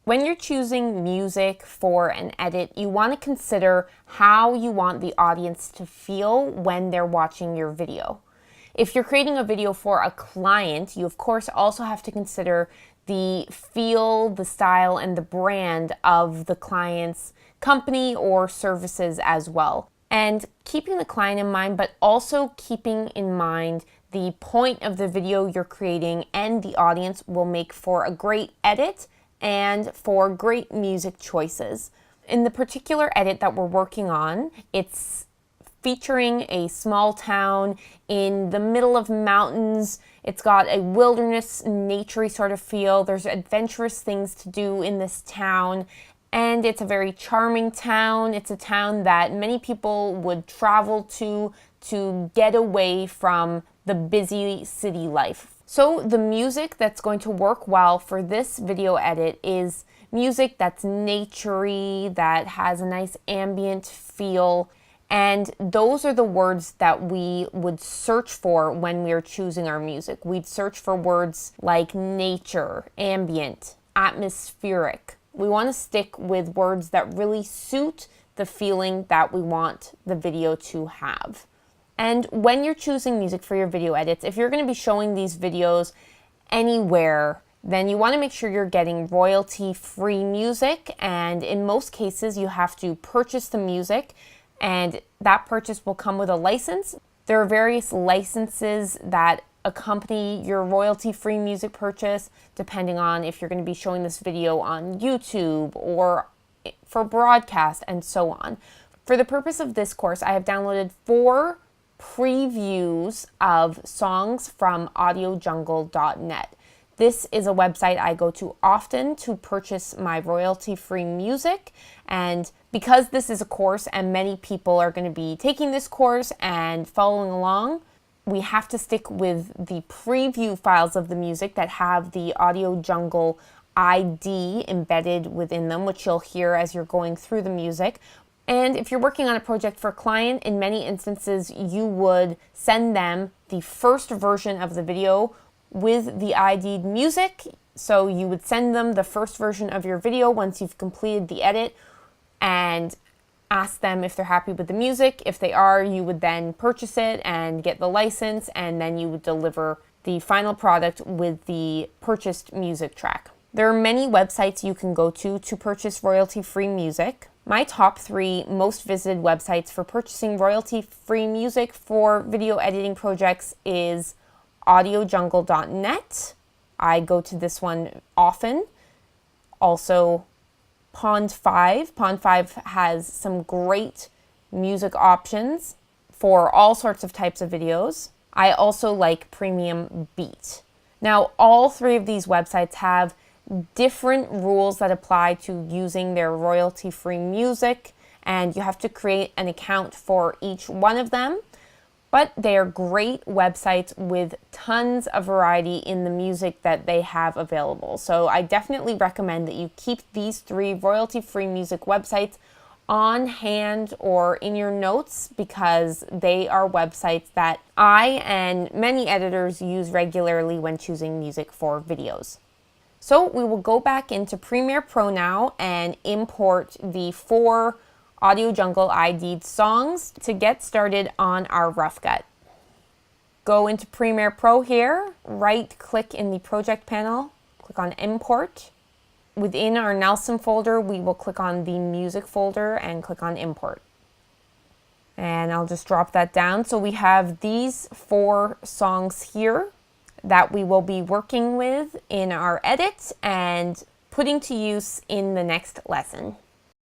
When you're choosing music for an edit, you want to consider how you want the audience to feel when they're watching your video. If you're creating a video for a client, you of course also have to consider the feel, the style, and the brand of the client's company or services as well. And keeping the client in mind, but also keeping in mind the point of the video you're creating and the audience will make for a great edit and for great music choices. In the particular edit that we're working on, it's featuring a small town in the middle of mountains. It's got a wilderness, naturey sort of feel. There's adventurous things to do in this town, and it's a very charming town. It's a town that many people would travel to get away from the busy city life. So the music that's going to work well for this video edit is music that's naturey, that has a nice ambient feel, and those are the words that we would search for when we are choosing our music. We'd search for words like nature, ambient, atmospheric. We want to stick with words that really suit the feeling that we want the video to have. And when you're choosing music for your video edits, if you're going to be showing these videos anywhere, then you want to make sure you're getting royalty-free music. And in most cases, you have to purchase the music, and that purchase will come with a license. There are various licenses that accompany your royalty-free music purchase, depending on if you're going to be showing this video on YouTube or for broadcast and so on. For the purpose of this course, I have downloaded 4 previews of songs from audiojungle.net. This is a website I go to often to purchase my royalty-free music, and because this is a course and many people are going to be taking this course and following along, we have to stick with the preview files of the music that have the Audio Jungle ID embedded within them, which you'll hear as you're going through the music. And if you're working on a project for a client, in many instances, you would send them the first version of the video with the ID'd music. So you would send them the first version of your video once you've completed the edit and ask them if they're happy with the music. If they are, you would then purchase it and get the license, and then you would deliver the final product with the purchased music track. There are many websites you can go to purchase royalty-free music. My top 3 most visited websites for purchasing royalty-free music for video editing projects is audiojungle.net. I go to this one often. Also, Pond5. Pond5 has some great music options for all sorts of types of videos. I also like Premium Beat. Now, all 3 of these websites have different rules that apply to using their royalty-free music, and you have to create an account for each one of them. But they are great websites with tons of variety in the music that they have available. So I definitely recommend that you keep these 3 royalty-free music websites on hand or in your notes, because they are websites that I and many editors use regularly when choosing music for videos. So we will go back into Premiere Pro now and import the 4 Audio Jungle ID'd songs to get started on our rough cut. Go into Premiere Pro here, right-click in the project panel, click on Import. Within our Nelson folder, we will click on the Music folder and click on Import. And I'll just drop that down. So we have these 4 songs here that we will be working with in our edit and putting to use in the next lesson.